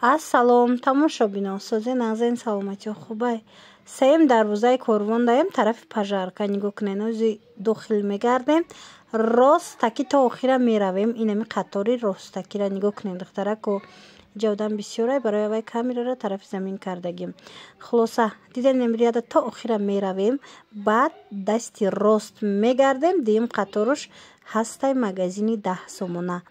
Ассалом, тамошобино, созе назен саломати хубай. Сеем дарвозаи корвон даем тарафи пажарка нигоҳ кунед. Ози дохил мегардем, ростаки то охира меравем. Инами қатори ростакира нигоҳ кунед. Духтарако ҷавдан бисёрай барои авай камерара тарафи замин кардагим. Хулоса диден эмрияда то охира меравем, баъд дасти рост мегардем. Дим қаторош ҳастай магазини 10 сомона.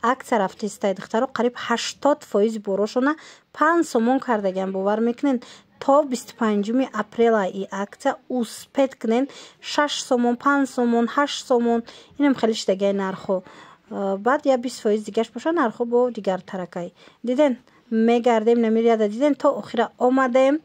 Акция рафтистай духтаро қариб 80% борошона 5 сомон кардаган. бовар мекунен то 25 апрела и акция успед кунен 6 сомон, 5 сомон, 8 сомон. Инам хеле шидагай нархо. баъд я 20% дигаш боша нархо бо дигар таракай. Диден мегардем намирияда диден то охира омадем.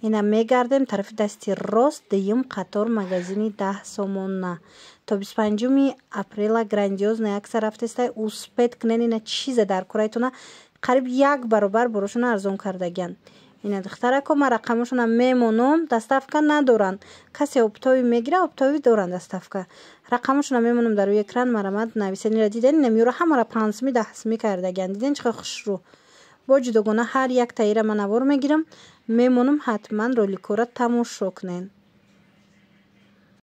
Ина мегардем тарафи дасти рост дим қатор магазини 10 сомона. То 25 апрела грандиозная акция рафтестай успед кунен. Ина чиза дар курайтуна қариб 1 баробар борошона арзон кардаган. Ина духтарако ма рақамошона мемонам, доставка надоран. Касе оптови мегира, оптови доран доставка. Рақамошона мемонам дар рӯи экран марамад нависенира диден намиёра ҳамара 5 10 кардаган. Диден чиқа хушрӯ. Бо ҷудогона ҳар як таира ман авор мегирам. Мемонам ҳатман роликора тамошо кунен.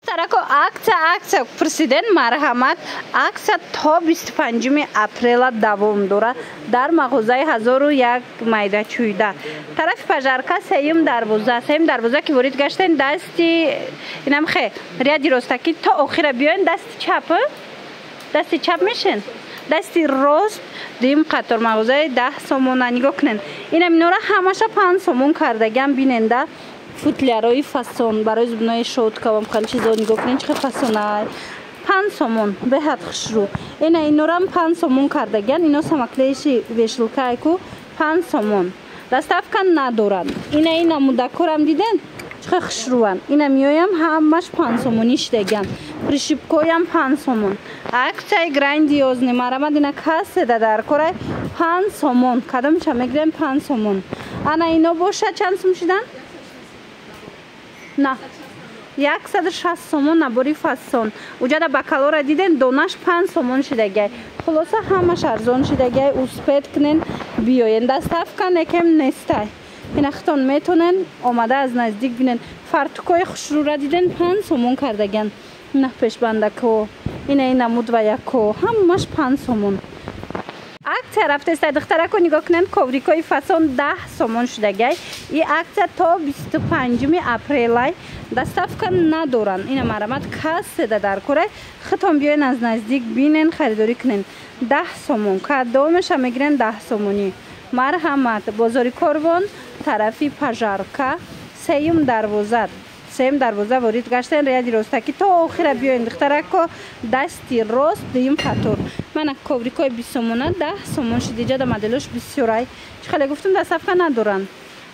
Тарако акция пурсиден марҳамат. Акция то 25 апрела давом дора дар мағозаи 1001 майдачӯйда. Тарафи пажарка сеюм дарвоза ки ворид гаштен дасти инам хе ряди ростаки то охира биёен дасти чап мешен. Дасти рост дим қатор мағозаи 10 сомона нигоҳ кунен. Инам инора ҳамаша 5 сомон кардаган биненда. Футлярои фасон барои зубнои шоткавам хеле чизо нигоҳ кунен чиқа фасонай 5 сомон беҳад хушрӯ. Ина инорам 5 сомон кардаган. Ино самаклеши вешилкайку 5 сомон. Доставка надорад. Ина мудакорам диден чиқа хушрӯан. Ина миёям ҳамаш 5 сомони шидаган. Пришипкоям 5 сомон. Акцияи грандиозни марамад ина каседа дар корай 5 сомон. Кадомиша мегирем 5 сомон. Ана ино боша чанд сом шидан? На 160 сомон набори фасон. уҷада бакалора диден донаш 5 сомон шидагай. хулоса ҳамаш арзон шидагай. успед кунен биёен. доставка некем нестай. ина хитон метонен омада аз наздик бинен. фартукои хушрӯра диден 5 сомон кардаган. ина пешбандако ина мудваяко ҳамаш 5 сомон. акция рафтестай духтарако нигоҳ кунен коврикои фасон 10 сомон шудагай. И акция то 25 апрелай доставка надоран. ина марамат каседа дар корай хитон биёен аз наздик бинен харидорӣ кунен. 10 сомон кадомеша мегирен 10 сомонӣ. марҳамат. бозори корвон тарафи пажарка сеюм дарвоза ворид гаштен ряди ростаки то охира биёен духтарако дасти рост дим қатор. мана коврикои 20 сомона 10 сомон шидиҷада моделош бисёрай. чихеле гуфтум доставка надоран.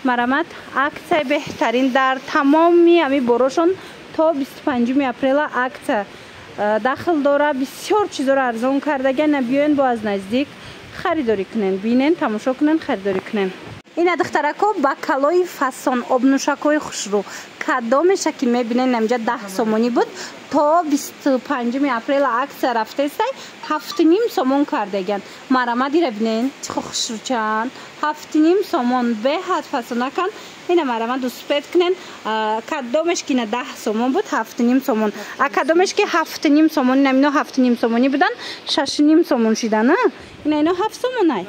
марамат акция беҳтарин дар тамоми ами борошон то 25 апрела акция дахл дора. бисёр чизоро арзон кардаган. биёен бо аз наздик харидорӣ кунен. бинен тамошо кунен харидорӣ кунен. ина духтарако бакалои фасон обнушакои хушрӯ кадомеша ки мебинен намҷа 10 сомонӣ буд то 25 апрела акция рафтестай 7.5 сомон кардаган. марамад ира бинен чихо хушрӯчанд 7.5 сомон беҳад фасонакан. ина марамад успед кунен. кадомеш ки ина 10 сомон буд 7.5 сомон. а кадомеш ки 7.5 сомон ина ино 7.5 сомонӣ будан 6.5 сомон шидана. ина ино 7 сомонай.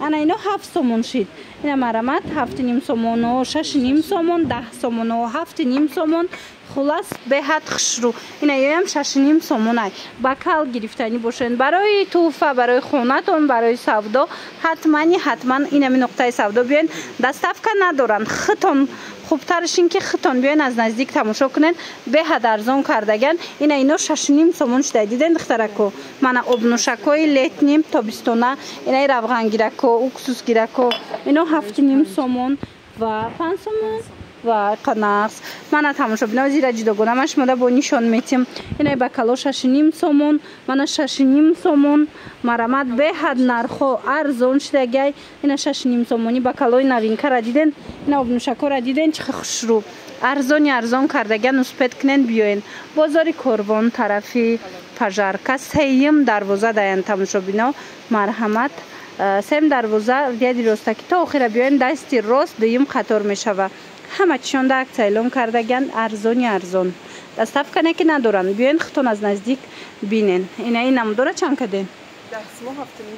ана ино 7 сомон шид. ина марамад 7.5 сомоно 6.5 сомон 10 сомоно 7.5 сомон. хулас беҳад хушрӯ. ина ёям 6.5 сомонай. бакал гирифтанӣ бошен барои туҳфа барои хонатон барои савдо ҳатман инами нуқтаи савдо биёен. доставка надоран. хитон хубтарш ин ки хитон биёен аз наздик тамошо кунен. беҳад арзон кардаган. ина ино 6.5 сомон шудай. диден духтарако мана обнушакои летним тобистона инаи равғангирако уксусгирако ино 7.5 сомон ва 5 сомон ва қанақс. мана тамошобино зира ҷудогонамаш мода бо нишон метим. инаи бакало 6.5 сомон мана 6.5 сомон. марамад беҳад нархо арзон шидагай. ина 6.5 сомони бакалои навинкара диден. ина обнушакора диден чихи хушрӯ. арзон кардаган успед кунен биёен. бозори корвон тарафи пажарка сеюм дарвоза даян тамошобино марҳамат. сем дарвоза ряди ростаки то охира биёен дасти рост дуюм қатор мешава. Ҳама чишон да акция эълон кардаган арзон. Доставка неки надоранд. Биёен хитон аз наздик бинен. Инаи намудора чанд каден?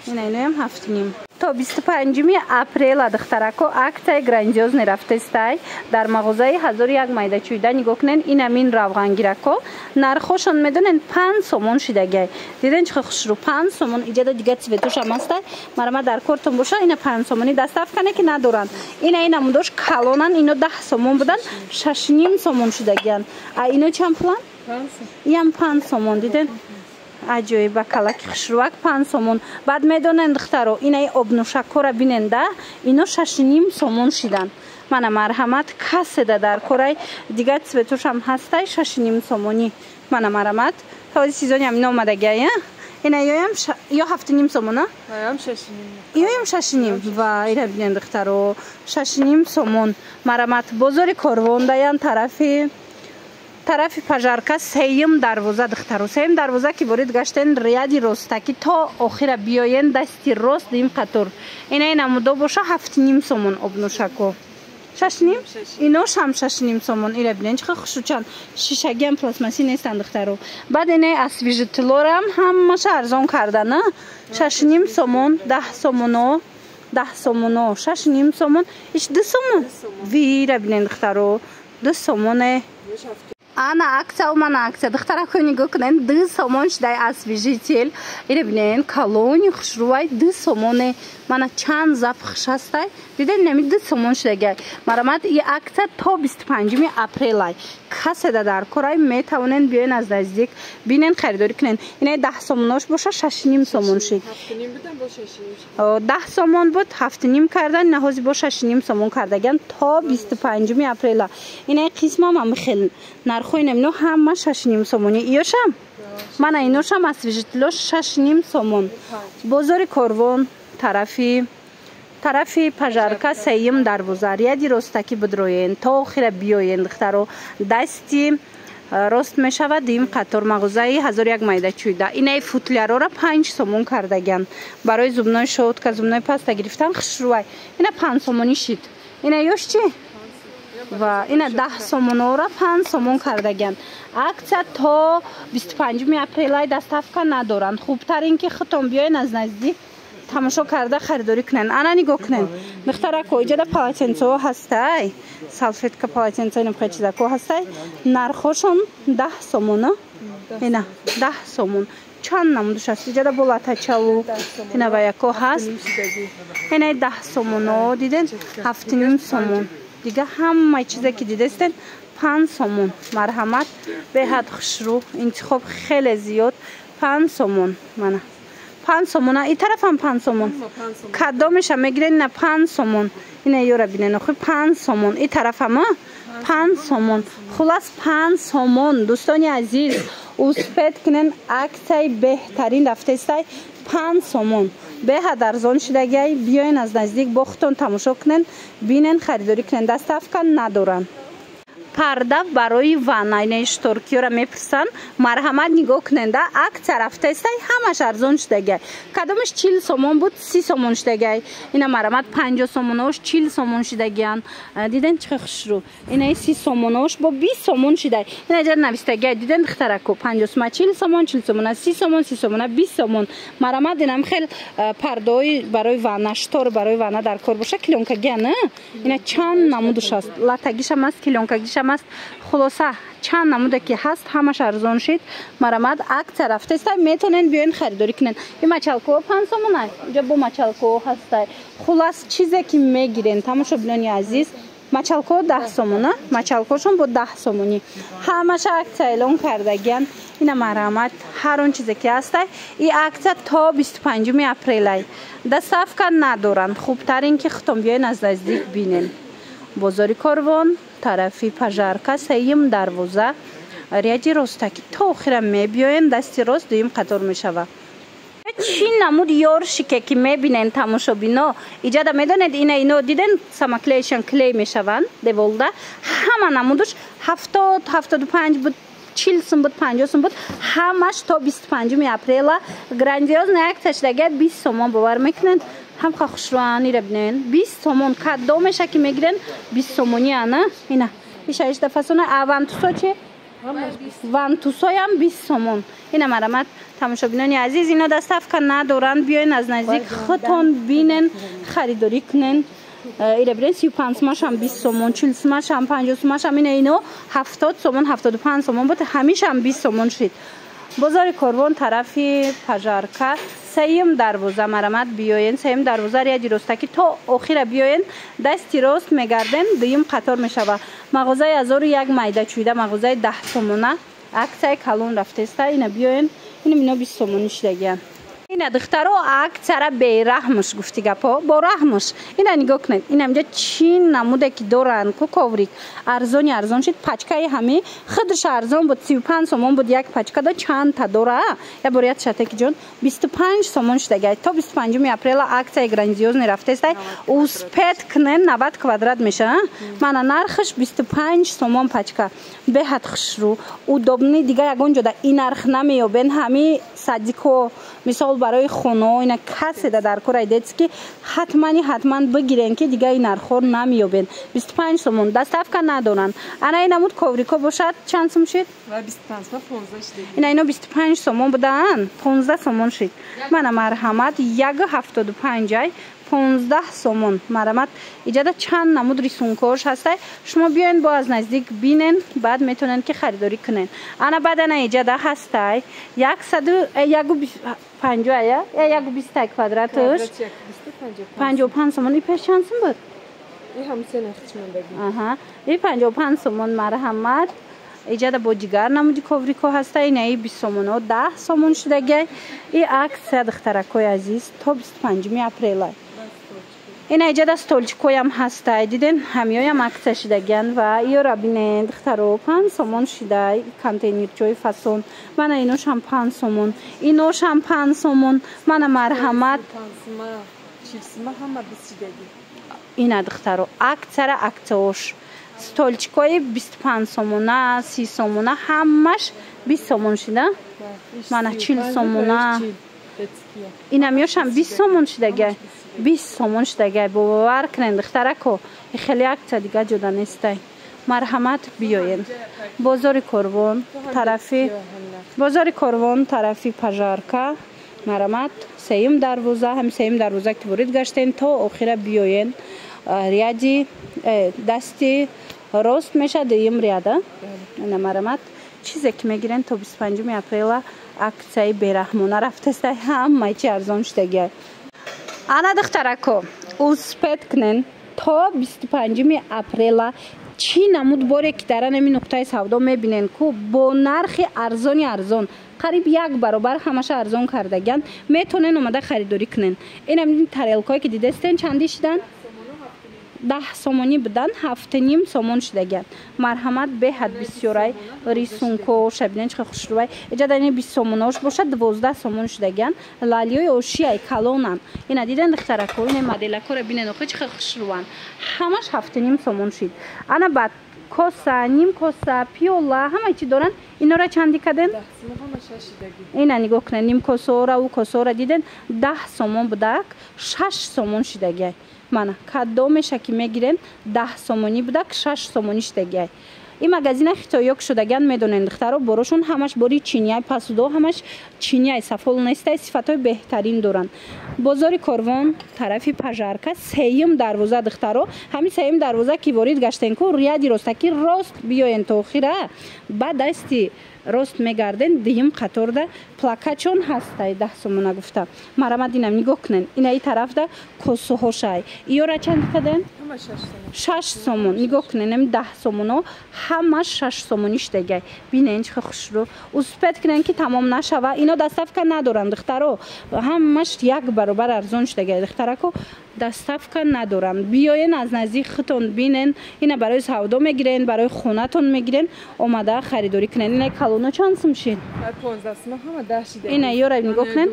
Инаиноям 7.5. То 25 апрел духтарако акция грандиозне рафтестай дар мағозаи 1001 майдачӯйда нигоҳ кунен. Ин амин равғангирако нархошон медонен 5 сомон шидагай. Диден чӣ хушрӯ 5 сомон иҷада дига цветушам астай. Марама дар кортон боша ина 5 сомони доставка неки надоранд. Ина намудош калонан ино 10 сомон будан 6.5 сомон шидагиян. А ино чанд пулан? 5 сомон. Ям 5 сомон диден. Аҷоиб бакалаки хушрӯвак 5 сомон. Баъд медонен духтаро инаи обнӯшаккора биненда ино 6.5 сомон шидан. Мана марҳамат каседа дар корай дига цветушам ҳастай 6.5 сомони. Мана марҳамат ҳози сезоням ино омадагия. Ина ёям ё 7.5 сомон а? Ёям 6.5. Ёям 6.5. Ва ина бинен духтаро 6.5 сомон. Марҳамат бозори Корвондаян тарафи пажарка сеюм дарвоза духтаро. Сеюм дарвоза ки ворид гаштен ряди ростаки то охира биёен дасти рост дим қатор. Ина намудо боша 7.5 сомон обнӯшако. 6.5? Ино шам 6.5 сомон. Ира бинен чиқа хушучан шишагиам пластмаси нестан духтаро. Баъд ина освежителорам ҳамаша арзон кардана. 6.5 сомон, 10 сомоно, 10 сомоно, 6.5 сомон, иш 2 сомон. Вира бинен духтаро 2 сомоне. Ана акция умана акция духтарако нигоҳ кунен 2 сомон шидай освежитель. Ира бинен колони хушрӯвай 2 сомоне. Мана чанд запах шастай диден нами 2 сомон шидагай. Марҳамат и акция то 25 апрелай. Каседа дар корай метавонен биёен аз наздик бинен харидорӣ кунен. Ина 10 сомонош боша 6.5 сомон шид. 7.5 будан бо 6.5. 10 сомон буд 7.5 кардан наҳози бо 6.5 сомон кардаган то 25 апрела. Ина қисмам ам хел нархои намино ҳама 6.5 сомони. Иёшам? Мана иношам освежителош 6.5 сомон. Бозори Корвон тарафи пажарка сеюм дарвоза ряди ростаки будроен то охира биёен духтаро дасти рост мешавад дим қатор мағозаи 1001 майдачӯйда. Инаи футлярора 5 сомон кардаган. Барои зубной шотка, зубной паста гирифтан хушрӯвай. Ина 5 сомони шид. Ина ёш чӣ? Ва ина 10 сомонора 5 сомон кардаган. Акция то 25 апрелай доставка надоранд. Хубтар ин ки хитон биёен аз наздик тамошо карда харидорӣ кунен. Ана нигоҳ кунен. Духтарако иҷада полотенцо ҳастай. Салфетка полотенцо ин чизако ҳастай. Нархошон 10 сомон. Ина 10 сомон. Чанд намудуш аст? Иҷада болатачаву ина ва яко ҳаст. Ина 10 сомоно диден 7.5 сомон. Дига ҳамаи чизе ки дидестен 5 сомон. Марҳамат беҳад хушрӯ. Интихоб хеле зиёд. 5 сомон. Мана 5 сомон. И тарафам 5 сомон. Кадомеша мегирен на 5 сомон. Ина ёра бинен охи 5 сомон. И тарафама 5 сомон. Хулас 5 сомон. Дӯстони азиз, успед кунен аксияи беҳтарин рафтестай 5 сомон. Беҳад арзон шидагай. Биёен аз наздик бо худтон тамошо кунен, бинен, харидорӣ кунен. Доставка надоранд. Парда барои ванна ина ishторкиёра мепурсанд. Марҳамат нигоҳ кунен да акция рафтестай ҳамаш арзон шидагай. Кадомаш 40 сомон буд 30 сомон шидагай. Ина марҳамат 50 сомонош 40 сомон шидагиян. Диден чӣ хушрӯ. Ина 30 сомонош бо 20 сомон шидай. Ина ҷа навистагай диден духтарако 50 сомон 40 сомон 40 сомон 30 сомон 30 сомон 20 сомон. Марҳамат инам хел пардаи барои ванна, штор барои ванна дар кор боша клёнкагиян. Ина чанд намудуш аст. Латагишам аст, клёнкагишам аст. Хулоса чанд намуда ки ҳаст ҳамаш арзон шид. Марҳамат акция рафтестай метонен биёен харидорӣ кунен. И мачалко 5 сомон аст. Иҷа бо мачалко ҳастай. Хулас чизе ки мегирен тамошо бинони азиз. Мачалко 10 сомон. Мачалкошон бо 10 сомони. Ҳамаша акция эълон кардагиян. Ина марҳамат ҳар он чизе ки ҳастай. И акция то 25 апрелай. Доставка надоранд. Хубтар ин ки хитон биёен аз наздик бинен. Бозори Корвон тарафи пажарка сеюм дарвоза ряди ростаки то охира мебиёен дасти рост дуюм қатор мешава. Чӣ намуд ёршике ки мебинен тамошобино иҷада медонед ино диден самоклеишан клей мешаванд деволда ҳама намудуш 70-75 буд 40 сум буд 50 сум буд ҳамаш то 25 апрела грандиозная акция шидагай 20 сомон бовар мекунен هم خوشروانی رو بینن 20 سومون کدامش که میگیرن 20 سومونی انا اینا ایشایش دفعه اونتوسا چه وانتوسای هم 20 سومون اینا مرامت تماشا بینانی عزیز اینا دستف که ندارن بیاین از نزدیک خودتون بینن خریداری کنن اینا برین 35 سومش هم 20 سومون 40 سومش هم 50 سومش هم اینو 70 سومون 75 سومون بود همیشه هم 20 سومون شد بازار کاروان طرفی پژارکا سیم دروازه مرامت بیاین سیم دروازه ریادی رستکی تا آخر بیاین دستی راست میگردن دویم قطار میشوه مغازه 1001 مایده چویده مغازه 10 سومونه اکسای کلون رفته است اینا بیاین اینا 20 سومونش دیگه اینا دخترا اکثر به رحمش گفتی گپا با رحمش اینا نگاه کنید اینا اینجا چین نموده که دورن کو کوریک ارزون شد پچکای همه خودش ارزون بود 35 سومون بود یک پچکا دا چند تا دوره یا بریات شتک جون 25 سومون شده تا 25 اپریل اکسای گرانزیوز رفته است او سپت کنن 90 کوادرات میشه من نرخش 25 سومون پچکا به حد خوش رو او دوبنی دیگه یگون جدا این نرخ نمیابن همه صدیکو مثال برای خونه اینا کسی در کورای دیدید که حتما بگیرن که دیگه این نرخور نمیابن 25 سومون دستف که ندارن انا این نمود کوریکو باشد چند سوم شد 25 و 15 اینا 25 سومون بودن 15 سومون شد من مرحمت 1.75 15 سومون مرامت ایجاد چند نمود ریسونکوش هسته شما بیاین با از نزدیک بینن بعد میتونن که خریداری کنن انا بعد انا ایجاد هسته 150 یا 120 کوادراتش 55 سومون این پیش چند سوم بود این هم سه نخچمون بگیم این 55 سومون مرحمت ایجاد با جگر نمودی کوریکو هسته این ای 20 سومون و 10 سومون شده این عکس دخترکوی عزیز تا 25 اپریل این ایجاد استولچکوی هم هسته دیدن همیای هم عکس شدگن و ایو را بینن دخترو 5 سومون شده کانتینر جوی فاسون من اینوش هم 5 سومون اینوش هم 5 سومون من مرحمت 40 سومون هم 20 دیگه این دخترو اکثر عکسوش استولچکوی 25 سومونه 30 سومونه همش 20 سومون شده من 40 سومونه این همیاش هم 20 سومون شده 20 سومون شده باور کنین دخترکو خیلی عکس دیگه جدا نیسته مرحمت بیاین بازار کاروان طرفی پژارکا مرحمت سیم دروازه هم سیم دروازه که ورید گشتین تا آخر بیاین ریادی دستی راست میشه دویم ریاده مرحمت چیزی که میگیرن تا 25 اپریل عکسای بیرحمانه رفته است همه چی ارزان شده انا دخترکو اوسپت کنن تا 25 اپریل چی نمود باره که در نمی نقطه سودا میبینن که با نرخ ارزان قریب یک برابر همش ارزان کردگن میتونن اومده خریداری کنن این هم تریلکایی که دیدستن چندی شدن 10 سومونی بدن 7.5 سومون شدگن مرحمت به حد بسیاری ریسونکو شبینن چه خوش روی اجازه این 20 سوموناش باشه 12 سومون شدگن لالیوی اوشیای کلونن اینا دیدن دخترکو این مدلکو رو بینن چه خوش روان همش 7.5 سومون شد انا بعد کوسا نیم کوسا پیولا همه چی دارن اینا را چندی کردن اینا نگاه کنن نیم کوسورا و کوسورا دیدن 10 سومون بدک 6 سومون شدگه من کدامش که میگیرن 10 سومونی بوده که 6 سومونی شده این مغازین خیتایوک شدگن میدونن دخترا بروشون همش باری چینیای پسودو همش چینیای سفول نیسته صفاتای بهترین دارن بازار کاروان طرفی پژارکا سیم دروازه دخترا همین سیم دروازه کی ورید گشتن کو ریادی رستکی راست بیاین تو خیره بعد دستی راست میگردن دیم قطار ده پلاکچون هسته 10 سومون گفته مرامت اینم نگاه کنن این ای طرف ده کوسوهاشای ایورا چند کدن 6 سومون نگاه کنن 10 سومونو همه 6 سومونیش دیگه بینن چه خوش رو اوسپت کنن که تمام نشوه اینا دستف که ندارن دخترو همش یک برابر ارزون شده دخترکو دستف که ندارن بیاین از نزدیک خودتون بینن اینا برای سودا میگیرن برای خونتون میگیرن اومده خریداری کنن اینا کالونا چند سوم شد 15 سوم هم 10 شده اینا یورا نگاه کنن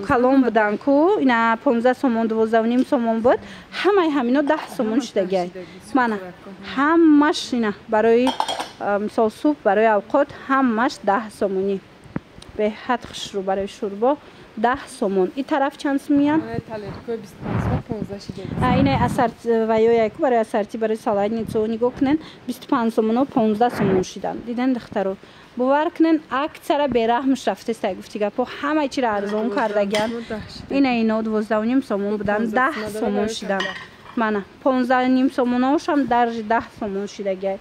کالون بدن کو اینا 15 سومون 12.5 سومون بود همه همینا 10 سومون شده من همش اینا برای مثال سوپ برای اوقات همش 10 سومونی به حد خوش رو برای شوربا 10 сомон. این طرف چند میان؟ تالرکوی 25 سوم 15 شده. اینه اسارت و یک برای اسارتی برای سالانیتو نگاه کنن 25 سومون و 15 سومون شدن. دیدن دخترو باور کنن اکثر بیرحمش رفته است گفتی گپو همه چی را ارزون کردگن. اینا 12.5 سومون بودن 10 سومون شدن. من 15.5 سوموناش هم در 10 سومون شده.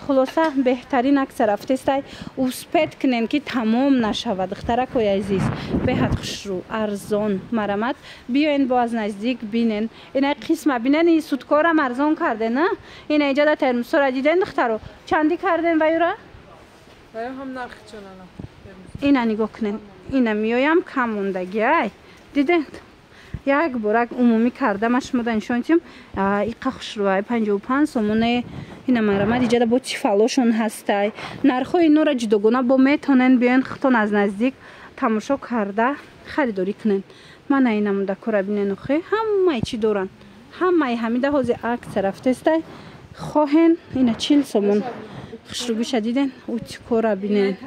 خلاصه بهترین اکثر رفته است اوسپت کنن که تمام نشود دخترکوی عزیز به حد خوشرو ارزان مرمت بیاین با از نزدیک بینن این قسمه بینن این سودکارم ارزان کرده نه این اینجا در ترمسو را دیدن دخترو چندی کردن ویورا؟ هم نرخ چونانا اینا نگاه کنن اینا میایم کم موندگی دیدن یک بارک عمومی کردمش مدن شونتیم این خوشروای 55 سومونه اینا مرمت اینجا با چیفالوشون هسته نرخوی اینا را جداگانه با میتونن بیان خطون از نزدیک تماشا کرده خریداری کنن من اینا مونده کره بینن خیلی همه چی دارن همه همیده حوزی عکس رفته است خواهن اینا 40 سومون خوشروگی شدیدن او چی کره بینن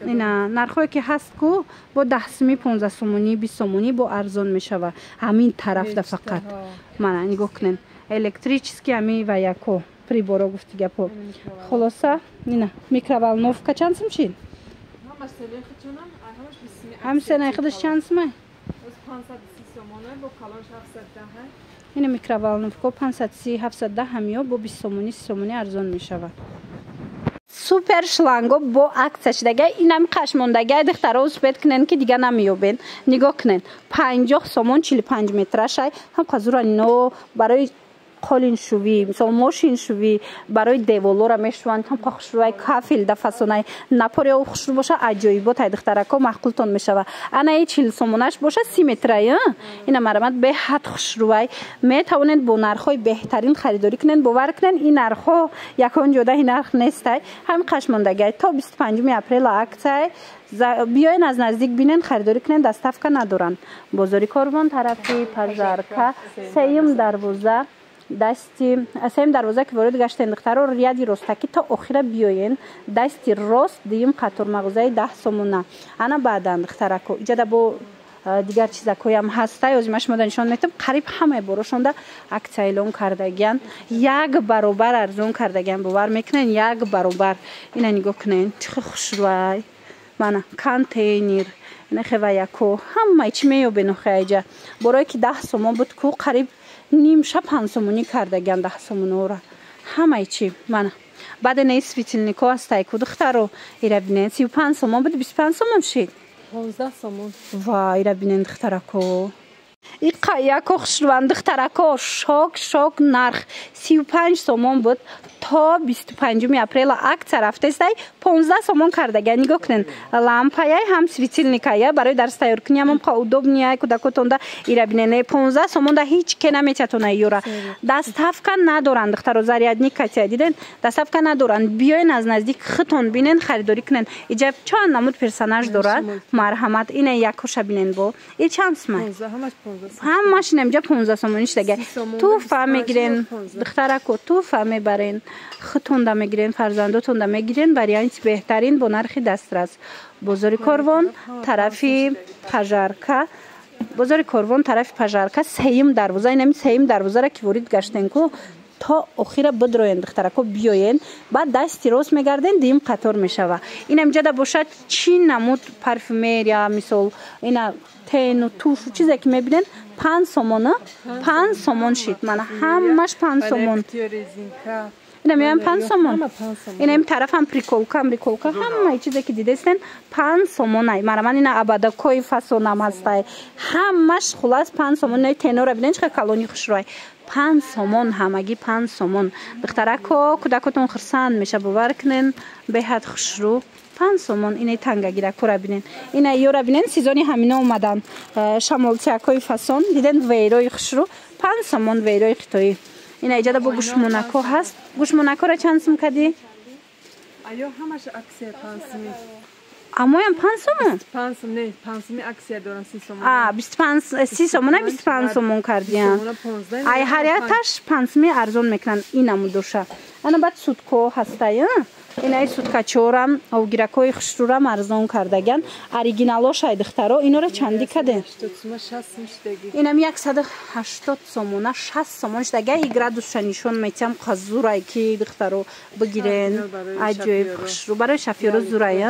اینا نرخوی که هست کو با 10 سومی 15 سومونی 20 سومونی با ارزان میشوه همین طرف ده فقط من نگاه کنن الکتریچسکی همی و یکو прибора گفتی گپو خلاصه اینا میکروالنوفکا چند سوم شید؟ همسه نایخدش چند سومه؟ 530 سومونه با کالانش 710 این میکروالنوفکا 530 710 همیا با 20 سومونی 30 سومونی ارزان میشوه سوپر شلانگو با عکسش دیگه اینم قشموندگی دخترها اوسپت کنن که دیگه نمیوبین نگاه کنن 50 سومون 45 مترش هم قزورا نو برای قالین شوی مثلا ماشین شوی برای دیوالو را میشوند هم خوشروی کافیل د فسونای نپوری او خوشرو باشه عجایبات دخترکا معقولتون میشوه انا ای 40 سومونش باشه 30 متره اینا مرمت به حد خوشروی میتونید با نرخای بهترین خریداری کنن باور کنن این نرخا یکون جدا این نرخ نیست هم قشموندگی تا 25 اپریل عکس بیاین از نزدیک بینن خریداری کنن دستافکا ندارن بازاری کاروان طرفی پژارکا سیم دروازه دستی سیم دروازه که وارد گشتن دخترها ریادی راستکی تا آخر بیاین دستی راست دیم قطار مغازه 10 سومونه انا بعدا دخترکو اینجا با دیگر چیزایی هم هسته ازمش مدن نشون میتم قریب همه بروشونده عکس اعلام کردگن یک برابر ارزون کردگن باور میکنن یک برابر اینا نگاه کنین چه خوشروی من کانتینر نخواه یکو همه چی میوبینو خیجه برای که 10 سومون بود کو قریب نیم شب 5 سومونی کردگن 10 سومون را همه چی من بعد نیست سویتلنیکو هسته که دخترو ایره بینن 35 سومون بود 25 سومون شید 15 سومون وای ایره بینن دخترکو این یکو خوشروان دخترکو شاک نرخ 35 سومون بود تا 25 اپریل عکس رفته است 15 سومون کردگن نگاه کنین لامپای هم سویتلنیکای برای درس تیار کنیم هم удобнее کودکتوندا ایره بینن 15 سومون ده هیچ که نمیتونه یورا دستافکا ندارن دخترو زریادنیک کاتیا دیدن دستافکا ندارن بیاین از نزدیک خطون بینن خریداری کنن اینجا چند نمود پرسوناژ داره مرحمت این یکوش بینن با این چند سومه همش نمیجا 15 سومونیش دیگه تو فهمیگیرن دخترکو تو فهمیبرین خطون دا میگیرین فرزندتون دا میگیرین برای اینکه بهترین با نرخ دسترس بازار کاروان طرفی پژارکا بازار کاروان طرف پژارکا سیم دروازه اینم سیم دروازه را که ورید گشتن کو تا اخیر بدروین دخترکو بیاین بعد دستی راست میگردین دیم قطار میشوه اینم جدا باشد چی نمود پرفیومری یا مثلا اینا تین و توش و چیزی که میبینین 5 سومونه 5 سومون شید من همش 5 سومون اینا میام 5 سومون اینا این طرف هم پریکولکا همه چیزی که دیدستن 5 سومون ای من اینا ابدا کوی فاسونم هسته همش خلاص 5 سومون نه تنور ببینین چه کالونی خوشروی 5 سومون همگی 5 سومون دخترکو کودکتون خرسند میشه باور کنین به حد خوشرو 5 سومون اینه تنگگی را کورا بینین اینا یورا بینین سیزونی همینا اومدن شمالتیاکوی فاسون دیدن ویروی خوشرو 5 سومون ویروی قطعی اینا ایجاد با گوش موناکو هست گوش موناکو را چند سوم کدی؟ آیا همش اکسیه 5 سومی اما هم 5 سومون؟ 5 سوم نه 5 سومی اکسیه دارن 30 سومون 25 30 سومونه 25 سومون کردیم ای هریتش 5 سومی ارزون میکنن اینمو دوشه انا بعد سودکو هسته اینای سودکچورم او گیرکای خشرورم ارزان کردگن اوریجینالش ای دخترا اینا را چندی کده اینم 180 سومونه 60 سومونش دیگه ای گرادوس نشون میتم قزورای کی دخترا بگیرن عجیب خشرو برای شفیرو زورای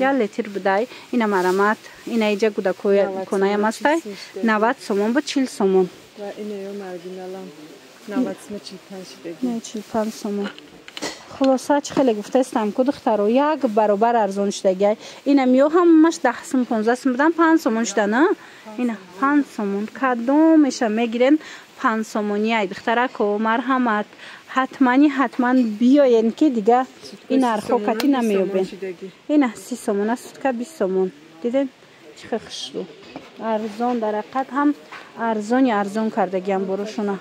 یا لتر بدای اینا مرامت اینا ایجا گودکوی کنایم است 90 سومون با 40 سومون و اینه مارگینالم 90 سومون 45 دیگه 45 سومون خلاصه چه خیلی گفته استم که دخترو یک برابر ارزان شده اینم یو همش 10 سوم 15 سوم بدن 5 سومون شده نه اینا 5 سومون کدومش میگیرن 5 سومونی ای دختره کو مرحمت حتما بیاین که دیگه این ارخو کتی نمیوبین اینا 30 سومون است که 20 سومون دیدین چه خشلو ارزان در حقیقت هم ارزان کردگیم بروشونه